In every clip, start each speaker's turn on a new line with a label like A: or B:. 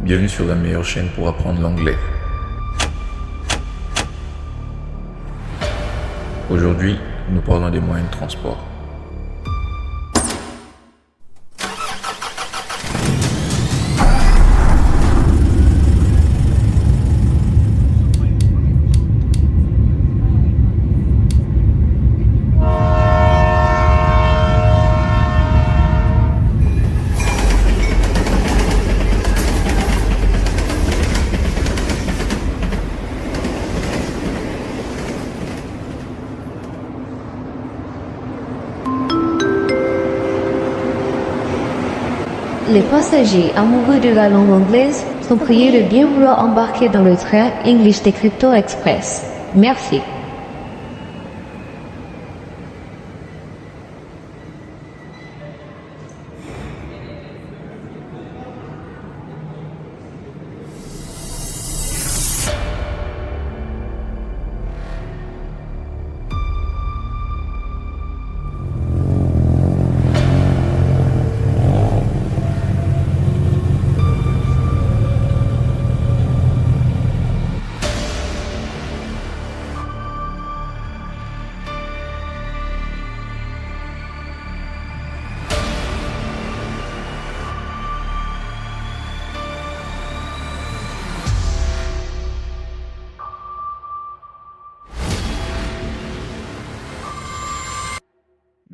A: Bienvenue sur la meilleure chaîne pour apprendre l'anglais. Aujourd'hui, nous parlons des moyens de transport.
B: Les passagers amoureux de la langue anglaise sont priés de bien vouloir embarquer dans le train English Decrypto Express. Merci.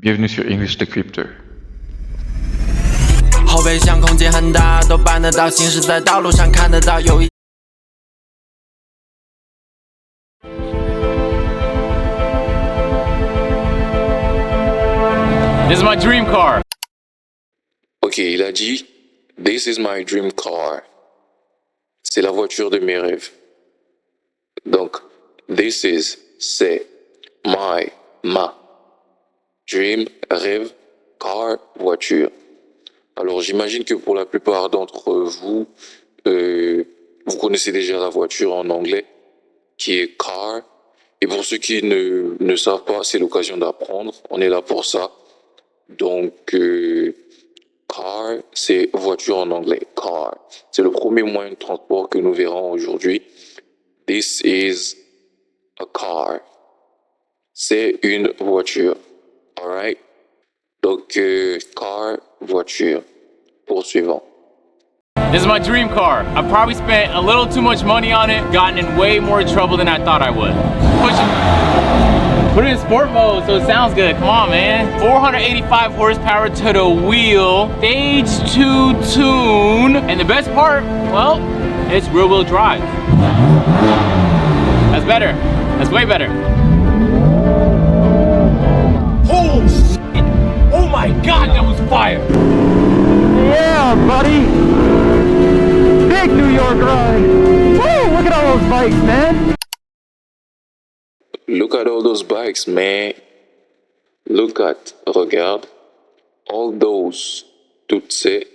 A: Bienvenue sur English Decryptor.
C: 后备箱空间很大，都办得到，行驶在道路上看得到，有一。
D: This is my dream car.
E: Ok, il a dit This is my dream car. C'est la voiture de mes rêves. Donc, this is, c'est ma. Dream, rêve, car, voiture. Alors, j'imagine que pour la plupart d'entre vous, vous connaissez déjà la voiture en anglais, qui est car. Et pour ceux qui ne savent pas, c'est l'occasion d'apprendre. On est là pour ça. Donc, car, c'est voiture en anglais. Car. C'est le premier moyen de transport que nous verrons aujourd'hui. This is a car. C'est une voiture. Alright? Donc, car, voiture. Poursuivant.
D: This is my dream car. I probably spent a little too much money on it, gotten in way more trouble than I thought I would. Put it in sport mode so it sounds good. Come on, man. 485 horsepower to the wheel. Stage 2 tune. And the best part, well, it's rear-wheel drive. That's better. That's way better. Oh, shit. Oh my God, that was fire.
F: Yeah, buddy! Big New York ride! Woo! Look at all those bikes, man!
E: Look at all those bikes, man. Regarde, all those, toutes ces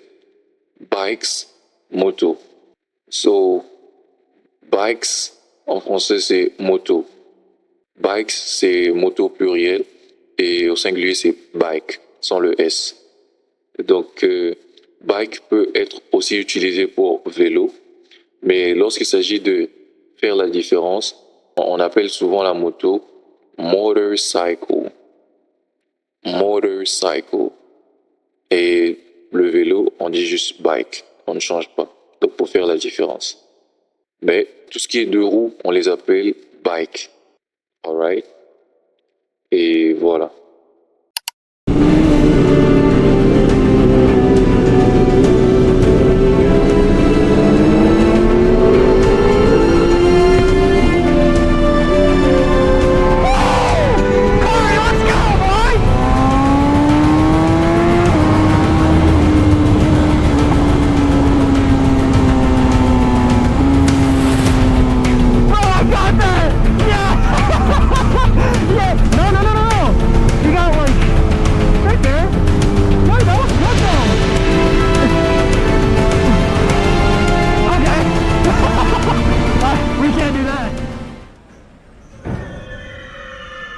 E: bikes, moto. So, bikes, en français, c'est moto. Bikes, c'est moto pluriel. Et au singulier, c'est bike, sans le S. Donc, bike peut être aussi utilisé pour vélo. Mais lorsqu'il s'agit de faire la différence, on appelle souvent la moto motorcycle. Motorcycle. Et le vélo, on dit juste bike. On ne change pas. Donc, pour faire la différence. Mais tout ce qui est deux roues, on les appelle bike. Alright? Et voilà.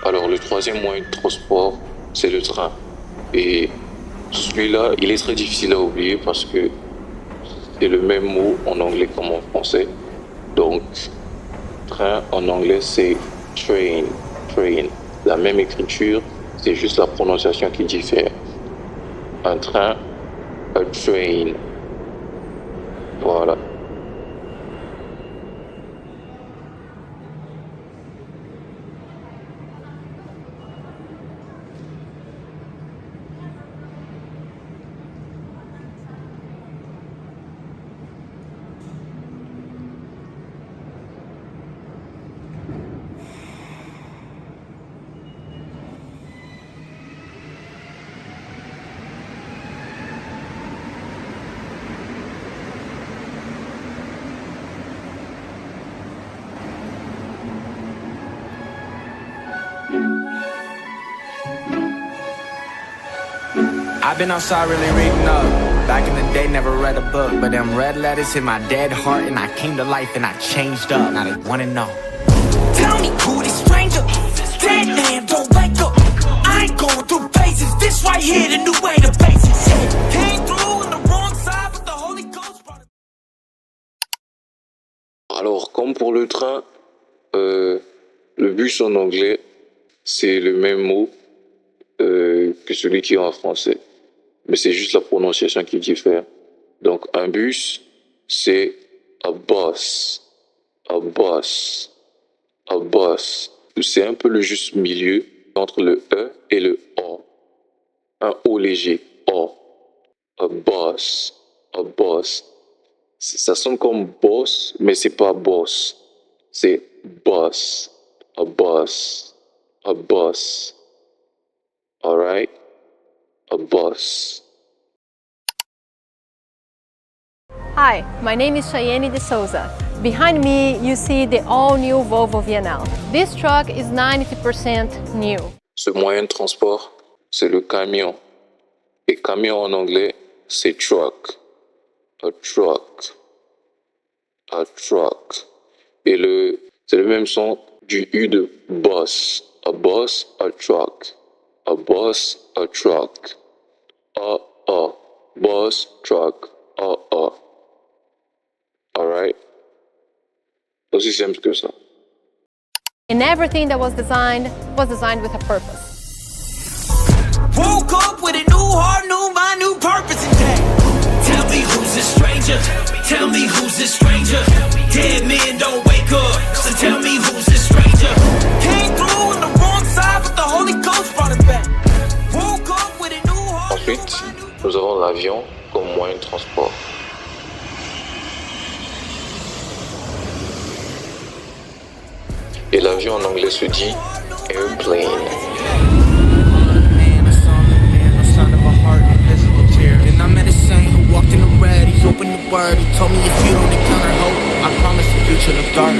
E: Alors le troisième moyen de transport, c'est le train. Et celui-là, il est très difficile à oublier parce que c'est le même mot en anglais comme en français. Donc, train en anglais, c'est train, train. La même écriture, c'est juste la prononciation qui diffère. Un train, a train. Voilà.
C: I've been outside really reading up. Back in the day, never read a book, but them red letters hit my dead heart, and I came to life and I changed up. Now they wanna know. Tell me who this stranger? Dead man, don't wake up. I ain't going through phases. This right here, the new way to basics. Came through on the wrong side, but the Holy Ghost brought it.
E: Alors, comme pour le train, le bus en anglais, c'est le même mot que celui qui est en français. Mais c'est juste la prononciation qui diffère. Donc, un bus, c'est a bus. A bus. A bus. C'est un peu le juste milieu entre le E et le O. Un O léger. O. A bus. A bus. Ça sonne comme boss, mais c'est pas boss. C'est bus. A bus. A bus. Alright? A bus.
G: Hi, my name is Cheyenne de Souza. Behind me, you see the all-new Volvo VNL. This truck is 90% new.
E: Ce moyen de transport, c'est le camion. Et camion en anglais, c'est truck. A truck. A truck. Et c'est le même son du U de bus. A bus, a truck. A bus, a truck. A. Bus, truck. A. Alright? Aussi simple que ça.
G: And everything that was designed with a purpose.
C: Woke up with a new heart, new mind, new purpose intact. Tell me who's this stranger? Tell me who's this stranger? Dead men don't wake up, so tell me who's this stranger? Came through on the wrong side, but the Holy Ghost brought it back. Woke up with a new heart.
E: Ensuite, nous avons l'avion comme moyen de transport. Et l'avion en anglais se dit airplane.
C: Then I met a saint who walked in the red. He opened the word. He told me if you don't encounter hope, I promise the future look dark.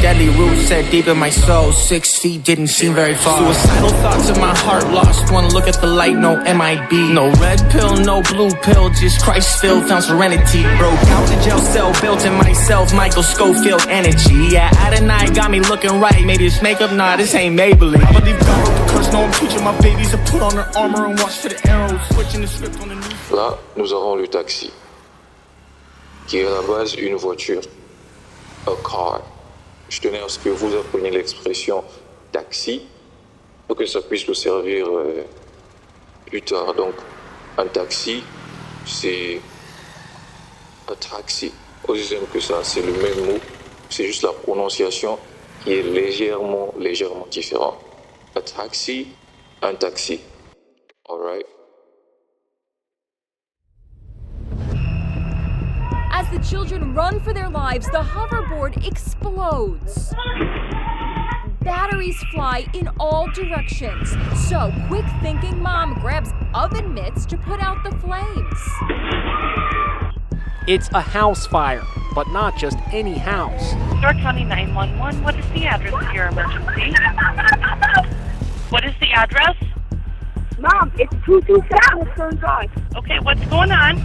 C: Deadly roots set deep in my soul. 6 feet didn't seem very far. Suicidal thoughts in my heart lost. Wanna look at the light, no MIB. No red pill, no blue pill. Just Christ filled, found serenity. Broke out the jail cell, built in myself. Michael Schofield energy. Yeah, Adonai got me looking right. Maybe it's makeup, nah, this ain't Maybelline. I believe God wrote the curse, no I'm teaching my babies to put on their armor and watch for the arrows. Switching the script on the news.
E: Là, nous avons le taxi, qui est à la base une voiture, a car. Je tenais à ce que vous appreniez l'expression taxi pour que ça puisse nous servir plus tard. Donc, un taxi, c'est un taxi. Aussi simple que ça, c'est le même mot. C'est juste la prononciation qui est légèrement différente. A taxi, un taxi. Alright?
H: As the children run for their lives, the hoverboard explodes. Batteries fly in all directions. So, quick-thinking mom grabs oven mitts to put out the flames.
F: It's a house fire, but not just any house.
I: York County 911, what is the address of your emergency? What is the address?
J: Mom, it's 227 Stone Drive.
I: Okay, what's going on?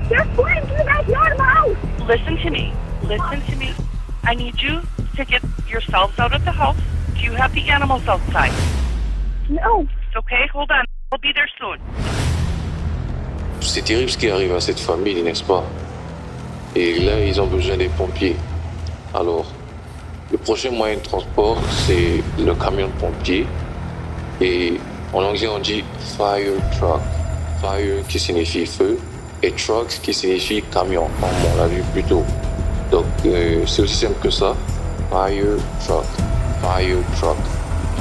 J: There's flames in the backyard of my house.
I: Listen to me. Listen to me. I need you to get yourselves out of the house. Do you have the animals outside?
J: No.
I: Okay, hold on. I'll be there soon.
E: C'est terrible ce qui arrive à cette famille, n'est-ce pas? Et là, ils ont besoin des pompiers. Alors, le prochain moyen de transport, c'est le camion de pompiers. Et en anglais, on dit fire truck. Fire qui signifie feu et truck qui signifie camion, comme on l'a vu plus tôt. Donc, c'est aussi simple que ça. Fire truck. Fire truck.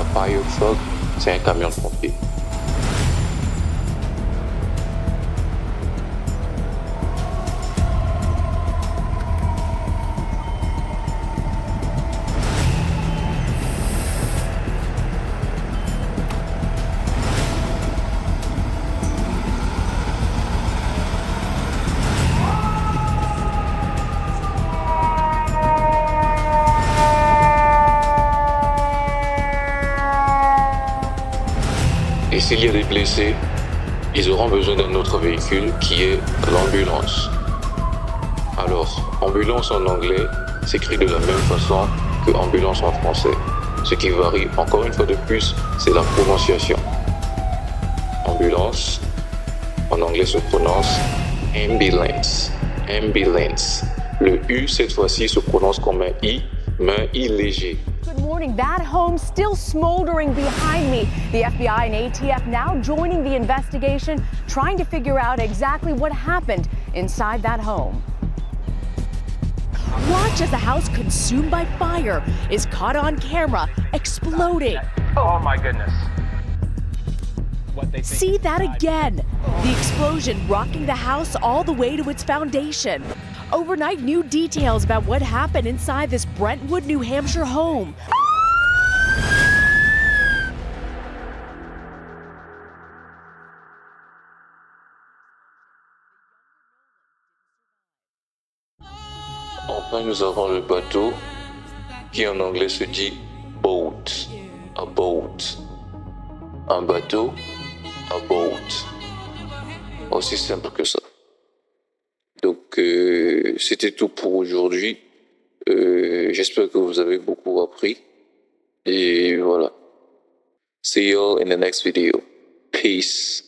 E: Un fire truck, c'est un camion de pompiers. Et s'il y a des blessés, ils auront besoin d'un autre véhicule qui est l'ambulance. Alors, ambulance en anglais s'écrit de la même façon que ambulance en français. Ce qui varie, encore une fois de plus, c'est la prononciation. Ambulance, en anglais se prononce ambulance. Ambulance. Le U, cette fois-ci, se prononce comme un I, mais un I léger.
H: Good morning. That home still smoldering behind me. The FBI and ATF now joining the investigation, trying to figure out exactly what happened inside that home. Watch as a house consumed by fire is caught on camera, exploding.
D: Oh my goodness.
H: See that again. The explosion rocking the house all the way to its foundation. Overnight, new details about what happened inside this Brentwood, New Hampshire home.
E: Enfin, nous avons le bateau qui en anglais se dit boat. A boat. Un bateau, a boat. Aussi simple que ça. Donc, c'était tout pour aujourd'hui. J'espère que vous avez beaucoup appris. Et voilà. See you all in the next video. Peace.